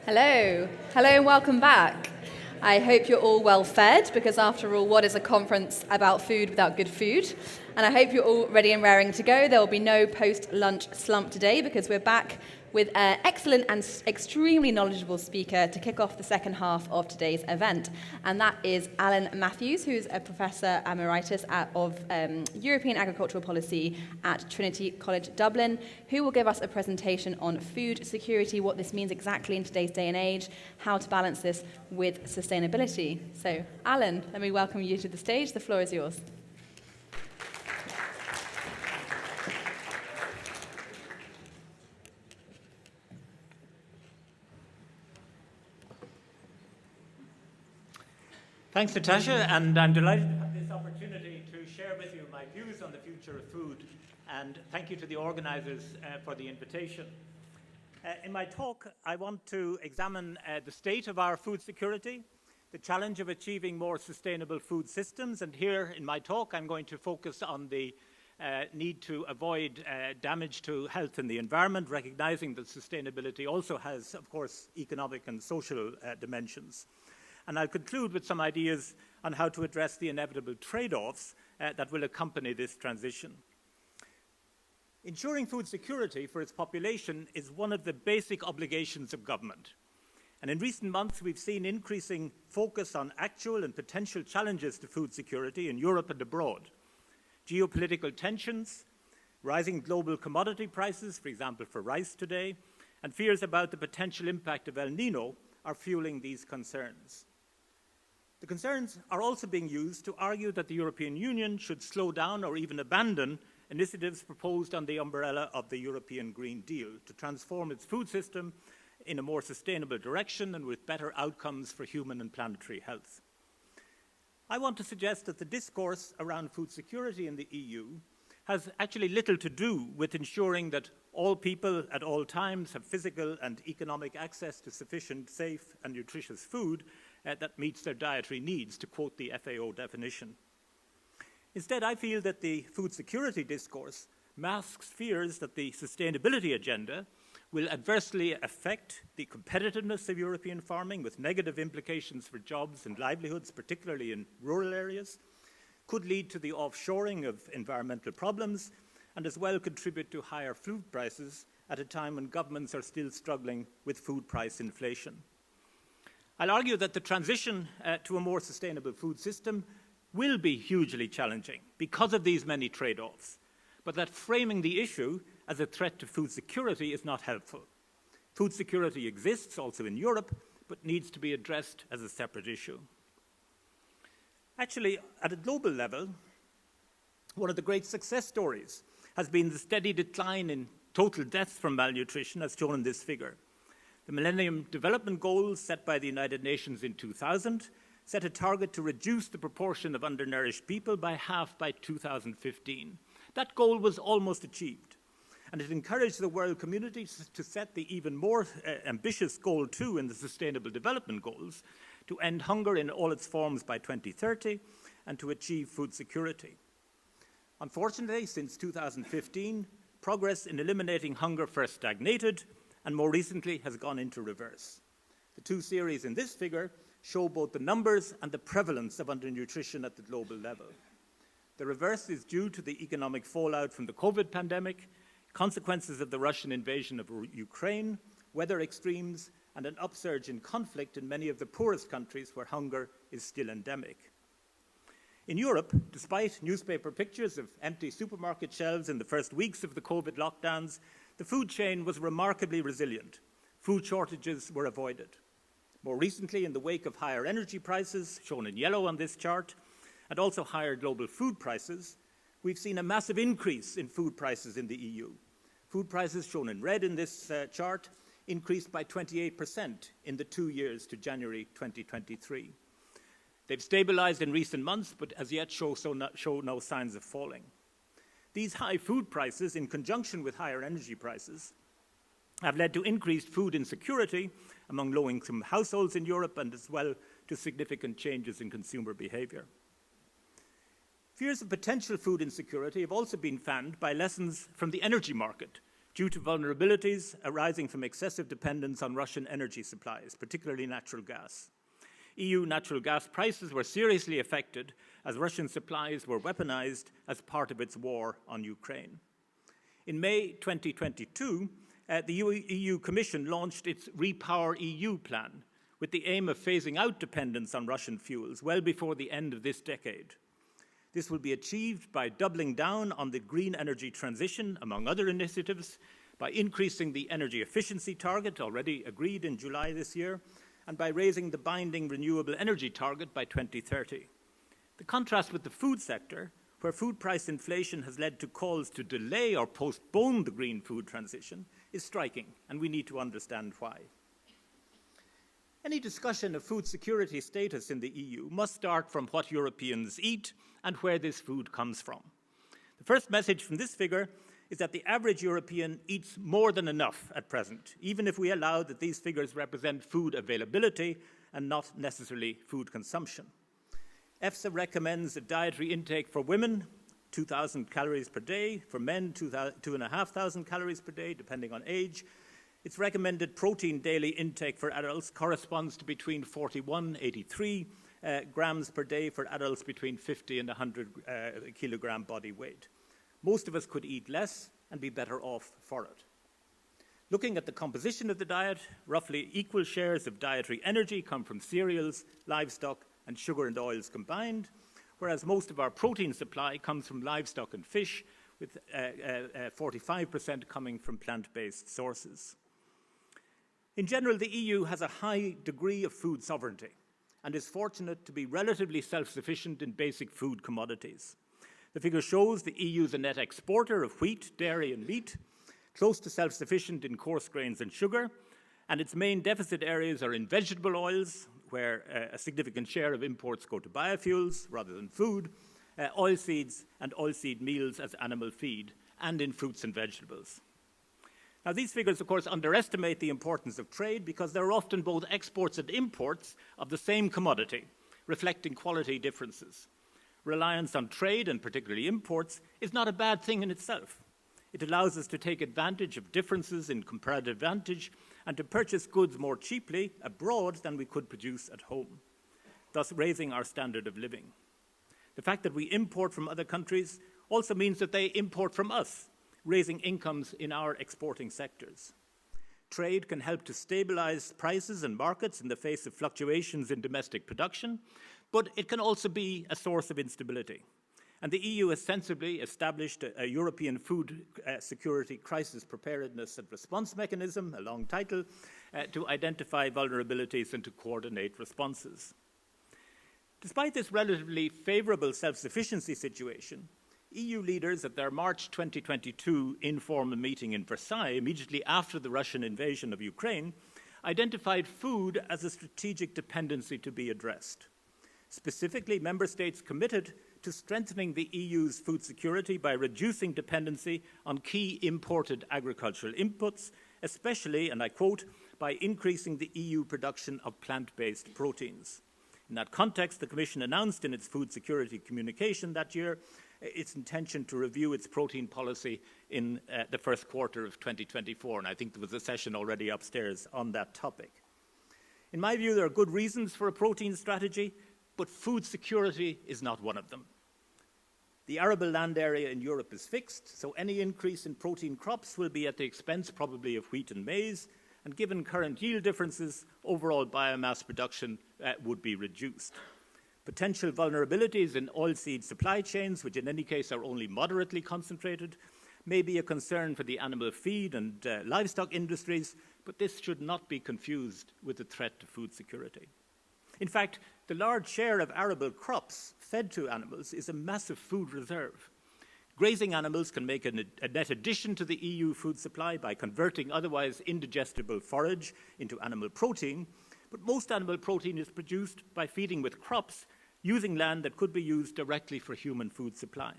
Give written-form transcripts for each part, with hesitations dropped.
Hello and welcome back. I hope you're all well fed because after all, what is a conference about food without good food? And I hope you're all ready and raring to go. There will be no post-lunch slump today because we're back with an excellent and extremely knowledgeable speaker to kick off the second half of today's event. And that is Alan Matthews, who's a Professor Emeritus of European Agricultural Policy at Trinity College Dublin, who will give us a presentation on food security, what this means exactly in today's day and age, how to balance this with sustainability. So, Alan, let me welcome you to the stage. The floor is yours. Thanks, Natasha, and I'm delighted to have this opportunity to share with you my views on the future of food, and thank you to the organisers for the invitation. In my talk, I want to examine the state of our food security, the challenge of achieving more sustainable food systems, and here in my talk I'm going to focus on the need to avoid damage to health and the environment, recognising that sustainability also has, of course, economic and social dimensions. And I'll conclude with some ideas on how to address the inevitable trade-offs that will accompany this transition. Ensuring food security for its population is one of the basic obligations of government. And in recent months, we've seen increasing focus on actual and potential challenges to food security in Europe and abroad. Geopolitical tensions, rising global commodity prices, for example, for rice today, and fears about the potential impact of El Niño are fueling these concerns. The concerns are also being used to argue that the European Union should slow down or even abandon initiatives proposed on the umbrella of the European Green Deal to transform its food system in a more sustainable direction and with better outcomes for human and planetary health. I want to suggest that the discourse around food security in the EU has actually little to do with ensuring that all people at all times have physical and economic access to sufficient, safe and nutritious food that meets their dietary needs, to quote the FAO definition. Instead, I feel that the food security discourse masks fears that the sustainability agenda will adversely affect the competitiveness of European farming with negative implications for jobs and livelihoods, particularly in rural areas, could lead to the offshoring of environmental problems, and as well contribute to higher food prices at a time when governments are still struggling with food price inflation. I'll argue that the transition to a more sustainable food system will be hugely challenging because of these many trade-offs, but that framing the issue as a threat to food security is not helpful. Food security exists also in Europe, but needs to be addressed as a separate issue. Actually, at a global level, one of the great success stories has been the steady decline in total deaths from malnutrition, as shown in this figure. The Millennium Development Goals set by the United Nations in 2000 set a target to reduce the proportion of undernourished people by half by 2015. That goal was almost achieved, and it encouraged the world community to set the even more ambitious goal 2 in the Sustainable Development Goals, to end hunger in all its forms by 2030 and to achieve food security. Unfortunately, since 2015, progress in eliminating hunger first stagnated and more recently has gone into reverse. The two series in this figure show both the numbers and the prevalence of undernutrition at the global level. The reverse is due to the economic fallout from the COVID pandemic, consequences of the Russian invasion of Ukraine, weather extremes, and an upsurge in conflict in many of the poorest countries where hunger is still endemic. In Europe, despite newspaper pictures of empty supermarket shelves in the first weeks of the COVID lockdowns, the food chain was remarkably resilient. Food shortages were avoided. More recently, in the wake of higher energy prices, shown in yellow on this chart, and also higher global food prices, we've seen a massive increase in food prices in the EU. Food prices, shown in red in this chart, increased by 28% in the 2 years to January 2023. They've stabilized in recent months, but as yet show no signs of falling. These high food prices, in conjunction with higher energy prices, have led to increased food insecurity among low-income households in Europe and as well to significant changes in consumer behavior. Fears of potential food insecurity have also been fanned by lessons from the energy market due to vulnerabilities arising from excessive dependence on Russian energy supplies, particularly natural gas. EU natural gas prices were seriously affected as Russian supplies were weaponized as part of its war on Ukraine. In May 2022, the EU Commission launched its Repower EU plan with the aim of phasing out dependence on Russian fuels well before the end of this decade. This will be achieved by doubling down on the green energy transition, among other initiatives, by increasing the energy efficiency target already agreed in July this year, and by raising the binding renewable energy target by 2030. The contrast with the food sector, where food price inflation has led to calls to delay or postpone the green food transition, is striking, and we need to understand why. Any discussion of food security status in the EU must start from what Europeans eat and where this food comes from. The first message from this figure is that the average European eats more than enough at present, even if we allow that these figures represent food availability and not necessarily food consumption. EFSA recommends a dietary intake for women, 2,000 calories per day, for men, 2,500 calories per day, depending on age. Its recommended protein daily intake for adults corresponds to between 41 and 83 grams per day for adults between 50 and 100 kilogram body weight. Most of us could eat less and be better off for it. Looking at the composition of the diet, roughly equal shares of dietary energy come from cereals, livestock, and sugar and oils combined, whereas most of our protein supply comes from livestock and fish, with 45% coming from plant-based sources. In general, the EU has a high degree of food sovereignty and is fortunate to be relatively self-sufficient in basic food commodities. The figure shows the EU is a net exporter of wheat, dairy, and meat, close to self-sufficient in coarse grains and sugar, and its main deficit areas are in vegetable oils, where a significant share of imports go to biofuels rather than food, oilseeds and oilseed meals as animal feed, and in fruits and vegetables. Now, these figures, of course, underestimate the importance of trade because there are often both exports and imports of the same commodity, reflecting quality differences. Reliance on trade, and particularly imports, is not a bad thing in itself. It allows us to take advantage of differences in comparative advantage and to purchase goods more cheaply abroad than we could produce at home, thus raising our standard of living. The fact that we import from other countries also means that they import from us, raising incomes in our exporting sectors. Trade can help to stabilize prices and markets in the face of fluctuations in domestic production, but it can also be a source of instability. And the EU has sensibly established a European Food Security Crisis Preparedness and Response Mechanism, a long title, to identify vulnerabilities and to coordinate responses. Despite this relatively favorable self-sufficiency situation, EU leaders at their March 2022 informal meeting in Versailles, immediately after the Russian invasion of Ukraine, identified food as a strategic dependency to be addressed. Specifically, member states committed to strengthening the EU's food security by reducing dependency on key imported agricultural inputs, especially, and I quote, by increasing the EU production of plant-based proteins. In that context, the Commission announced in its food security communication that year its intention to review its protein policy in the first quarter of 2024, and I think there was a session already upstairs on that topic. In my view, there are good reasons for a protein strategy, but food security is not one of them. The arable land area in Europe is fixed, so any increase in protein crops will be at the expense probably of wheat and maize, and given current yield differences, overall biomass production would be reduced. Potential vulnerabilities in oilseed supply chains, which in any case are only moderately concentrated, may be a concern for the animal feed and livestock industries, but this should not be confused with the threat to food security. In fact, the large share of arable crops fed to animals is a massive food reserve. Grazing animals can make a net addition to the EU food supply by converting otherwise indigestible forage into animal protein, but most animal protein is produced by feeding with crops using land that could be used directly for human food supply.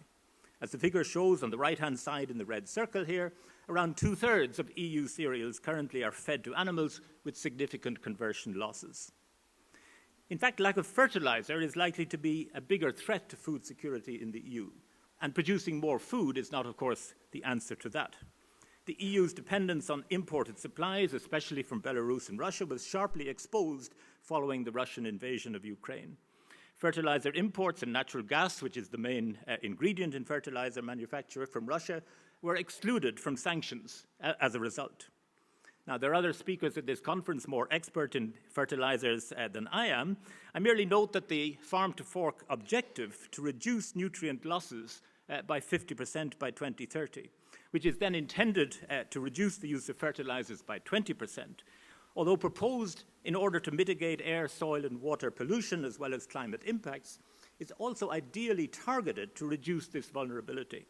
As the figure shows on the right-hand side in the red circle here, around 2/3 of EU cereals currently are fed to animals with significant conversion losses. In fact, lack of fertilizer is likely to be a bigger threat to food security in the EU, and producing more food is not, of course, the answer to that. the EU's dependence on imported supplies, especially from Belarus and Russia, was sharply exposed following the Russian invasion of Ukraine. Fertilizer imports and natural gas, which is the main ingredient in fertilizer manufacture from Russia, were excluded from sanctions as a result. Now, there are other speakers at this conference more expert in fertilizers than I am. I merely note that the farm-to-fork objective to reduce nutrient losses by 50% by 2030, which is then intended to reduce the use of fertilizers by 20%, although proposed in order to mitigate air, soil, and water pollution as well as climate impacts, is also ideally targeted to reduce this vulnerability.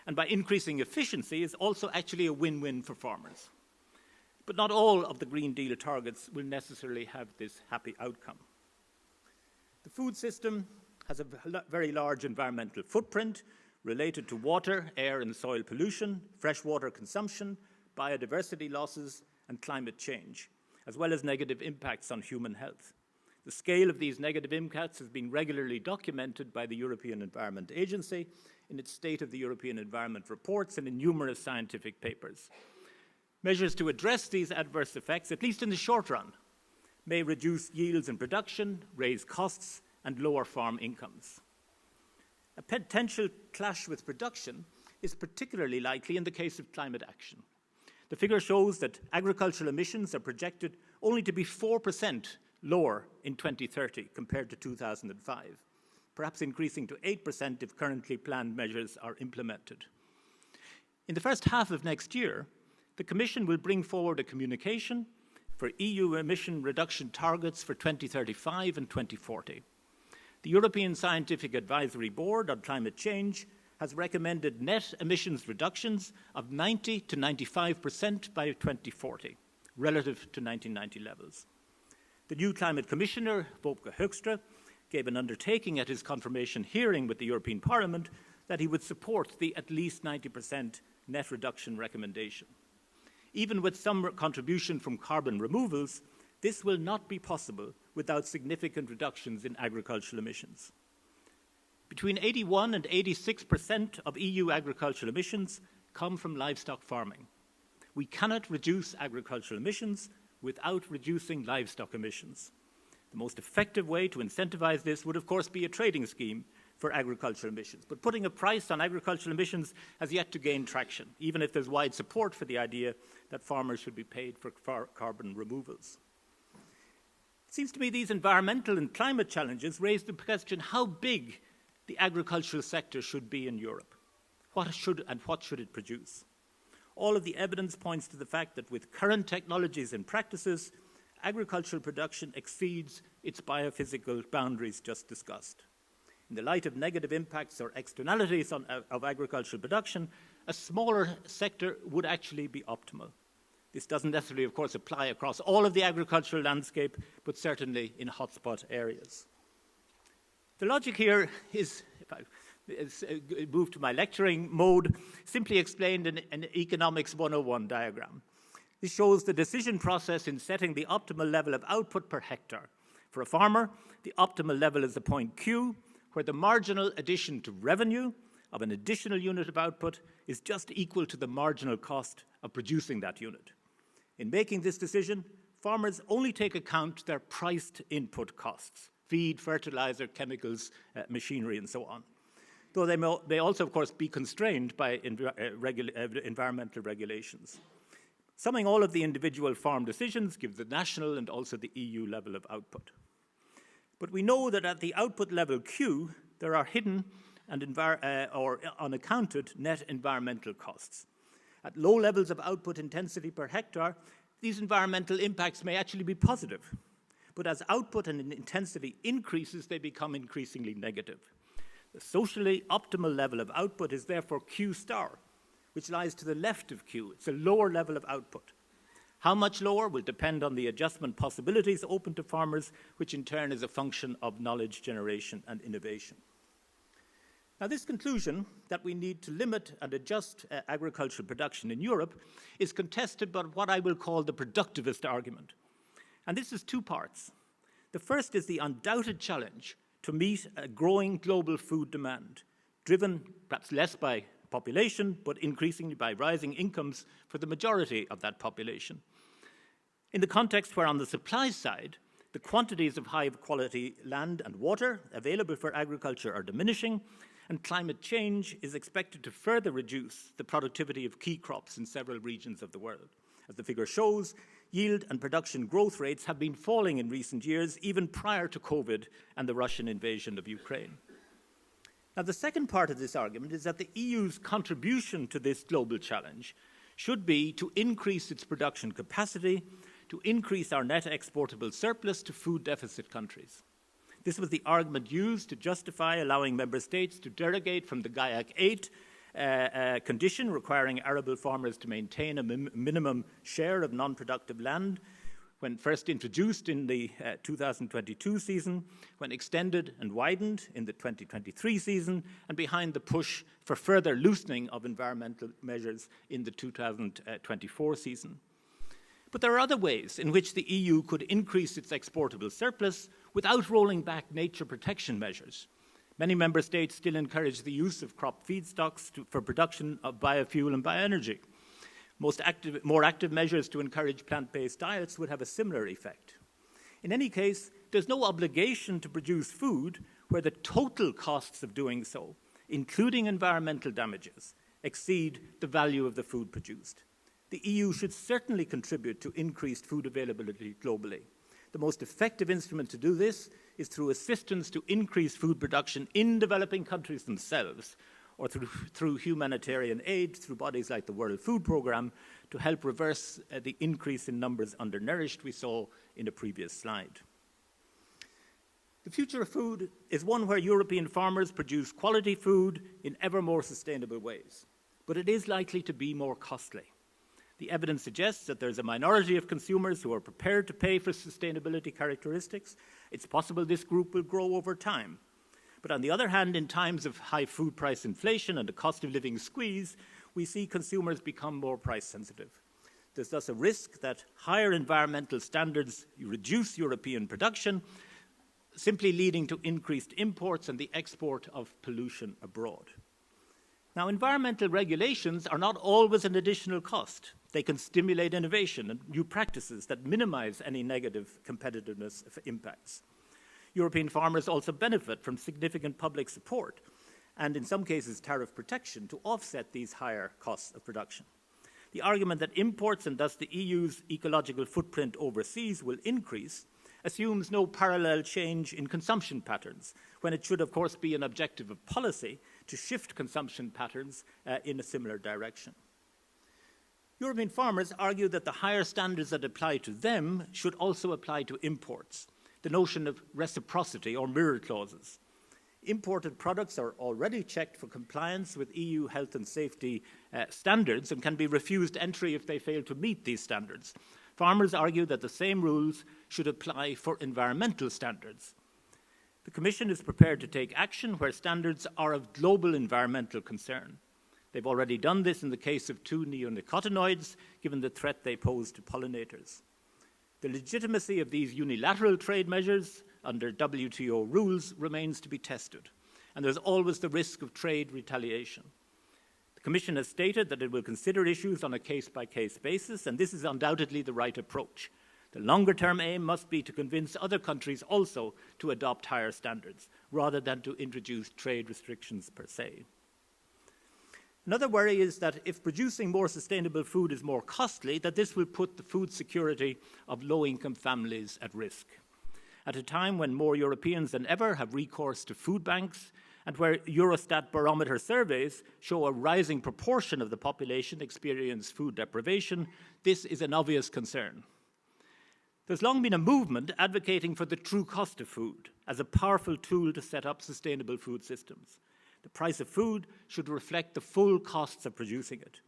And by increasing efficiency is also actually a win-win for farmers. But not all of the Green Deal targets will necessarily have this happy outcome. The food system has a very large environmental footprint related to water, air, and soil pollution, freshwater consumption, biodiversity losses, and climate change, as well as negative impacts on human health. The scale of these negative impacts has been regularly documented by the European Environment Agency in its State of the European Environment reports and in numerous scientific papers. Measures to address these adverse effects, at least in the short run, may reduce yields and production, raise costs, and lower farm incomes. A potential clash with production is particularly likely in the case of climate action. The figure shows that agricultural emissions are projected only to be 4% lower in 2030 compared to 2005, perhaps increasing to 8% if currently planned measures are implemented. In the first half of next year, the Commission will bring forward a communication for EU emission reduction targets for 2035 and 2040. The European Scientific Advisory Board on Climate Change has recommended net emissions reductions of 90 to 95% by 2040, relative to 1990 levels. The new Climate Commissioner, Wopke Hoekstra, gave an undertaking at his confirmation hearing with the European Parliament that he would support the at least 90% net reduction recommendation. Even with some contribution from carbon removals, this will not be possible without significant reductions in agricultural emissions. Between 81 and 86% of EU agricultural emissions come from livestock farming. We cannot reduce agricultural emissions without reducing livestock emissions. The most effective way to incentivize this would, of course, be a trading scheme for agricultural emissions. But putting a price on agricultural emissions has yet to gain traction, even if there's wide support for the idea that farmers should be paid for carbon removals. It seems to me these environmental and climate challenges raise the question how big the agricultural sector should be in Europe. What should it produce? All of the evidence points to the fact that with current technologies and practices, agricultural production exceeds its biophysical boundaries just discussed. In the light of negative impacts or externalities of agricultural production, a smaller sector would actually be optimal. This doesn't necessarily, of course, apply across all of the agricultural landscape, but certainly in hotspot areas. The logic here is, if I move to my lecturing mode, simply explained in an Economics 101 diagram. This shows the decision process in setting the optimal level of output per hectare. For a farmer, the optimal level is the point Q, where the marginal addition to revenue of an additional unit of output is just equal to the marginal cost of producing that unit. In making this decision, farmers only take account their priced input costs, feed, fertilizer, chemicals, machinery, and so on. Though they may also, of course, be constrained by environmental regulations. Summing all of the individual farm decisions gives the national and also the EU level of output. But we know that at the output level Q, there are hidden and or unaccounted net environmental costs. At low levels of output intensity per hectare, these environmental impacts may actually be positive. But as output and intensity increases, they become increasingly negative. The socially optimal level of output is therefore Q star, which lies to the left of Q. It's a lower level of output. How much lower will depend on the adjustment possibilities open to farmers, which in turn is a function of knowledge generation and innovation. Now, this conclusion that we need to limit and adjust agricultural production in Europe is contested by what I will call the productivist argument. And this is two parts. The first is the undoubted challenge to meet a growing global food demand, driven perhaps less by population, but increasingly by rising incomes for the majority of that population. In the context where on the supply side, the quantities of high-quality land and water available for agriculture are diminishing, and climate change is expected to further reduce the productivity of key crops in several regions of the world. As the figure shows, yield and production growth rates have been falling in recent years, even prior to COVID and the Russian invasion of Ukraine. Now, the second part of this argument is that the EU's contribution to this global challenge should be to increase its production capacity, to increase our net exportable surplus to food deficit countries. This was the argument used to justify allowing member states to derogate from the GAIAC 8 condition requiring arable farmers to maintain a minimum share of non-productive land when first introduced in the 2022 season, when extended and widened in the 2023 season, and behind the push for further loosening of environmental measures in the 2024 season. But there are other ways in which the EU could increase its exportable surplus without rolling back nature protection measures. Many member states still encourage the use of crop feedstocks for production of biofuel and bioenergy. More active measures to encourage plant-based diets would have a similar effect. In any case, there's no obligation to produce food where the total costs of doing so, including environmental damages, exceed the value of the food produced. The EU should certainly contribute to increased food availability globally. The most effective instrument to do this is through assistance to increase food production in developing countries themselves, or through humanitarian aid, through bodies like the World Food Programme, to help reverse the increase in numbers undernourished we saw in a previous slide. The future of food is one where European farmers produce quality food in ever more sustainable ways, but it is likely to be more costly. The evidence suggests that there's a minority of consumers who are prepared to pay for sustainability characteristics. It's possible this group will grow over time. But on the other hand, in times of high food price inflation and a cost of living squeeze, we see consumers become more price sensitive. There's thus a risk that higher environmental standards reduce European production, simply leading to increased imports and the export of pollution abroad. Now, environmental regulations are not always an additional cost. They can stimulate innovation and new practices that minimize any negative competitiveness impacts. European farmers also benefit from significant public support and, in some cases, tariff protection to offset these higher costs of production. The argument that imports and thus the EU's ecological footprint overseas will increase assumes no parallel change in consumption patterns, when it should, of course, be an objective of policy to shift consumption patterns in a similar direction. European farmers argue that the higher standards that apply to them should also apply to imports, the notion of reciprocity or mirror clauses. Imported products are already checked for compliance with EU health and safety standards and can be refused entry if they fail to meet these standards. Farmers argue that the same rules should apply for environmental standards. The Commission is prepared to take action where standards are of global environmental concern. They've already done this in the case of 2 neonicotinoids, given the threat they pose to pollinators. The legitimacy of these unilateral trade measures under WTO rules remains to be tested, and there's always the risk of trade retaliation. The Commission has stated that it will consider issues on a case-by-case basis, and this is undoubtedly the right approach. The longer-term aim must be to convince other countries also to adopt higher standards, rather than to introduce trade restrictions per se. Another worry is that if producing more sustainable food is more costly, that this will put the food security of low-income families at risk. At a time when more Europeans than ever have recourse to food banks, and where Eurostat barometer surveys show a rising proportion of the population experience food deprivation, this is an obvious concern. There's long been a movement advocating for the true cost of food as a powerful tool to set up sustainable food systems. The price of food should reflect the full costs of producing it.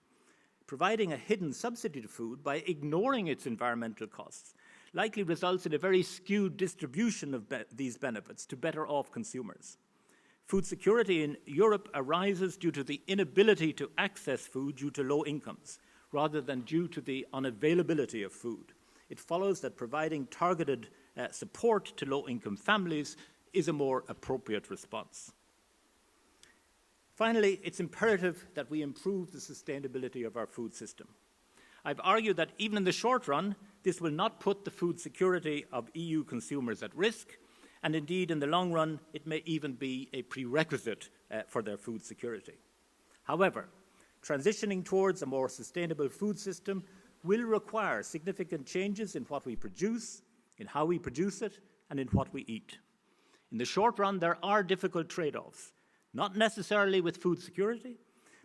Providing a hidden subsidy to food by ignoring its environmental costs likely results in a very skewed distribution of these benefits to better off consumers. Food security in Europe arises due to the inability to access food due to low incomes, rather than due to the unavailability of food. It follows that providing targeted support to low-income families is a more appropriate response. Finally, it's imperative that we improve the sustainability of our food system. I've argued that even in the short run, this will not put the food security of EU consumers at risk, and indeed in the long run, it may even be a prerequisite for their food security. However, transitioning towards a more sustainable food system will require significant changes in what we produce, in how we produce it, and in what we eat. In the short run, there are difficult trade-offs, not necessarily with food security,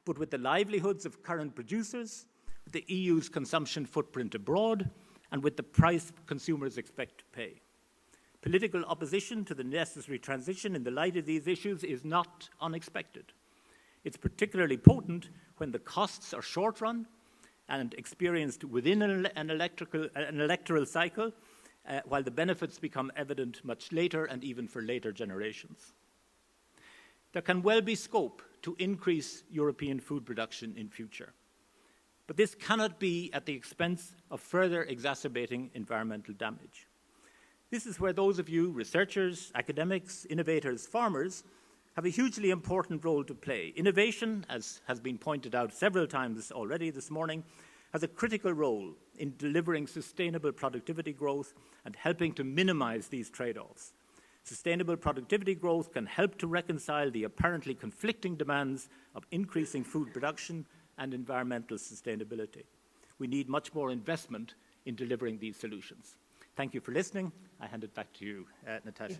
but with the livelihoods of current producers, with the EU's consumption footprint abroad, and with the price consumers expect to pay. Political opposition to the necessary transition in the light of these issues is not unexpected. It's particularly potent when the costs are short-run and experienced within an electoral cycle, while the benefits become evident much later and even for later generations. There can well be scope to increase European food production in future. But this cannot be at the expense of further exacerbating environmental damage. This is where those of you, researchers, academics, innovators, farmers, have a hugely important role to play. Innovation, as has been pointed out several times already this morning, has a critical role in delivering sustainable productivity growth and helping to minimize these trade-offs. Sustainable productivity growth can help to reconcile the apparently conflicting demands of increasing food production and environmental sustainability. We need much more investment in delivering these solutions. Thank you for listening. I hand it back to you, Natasha.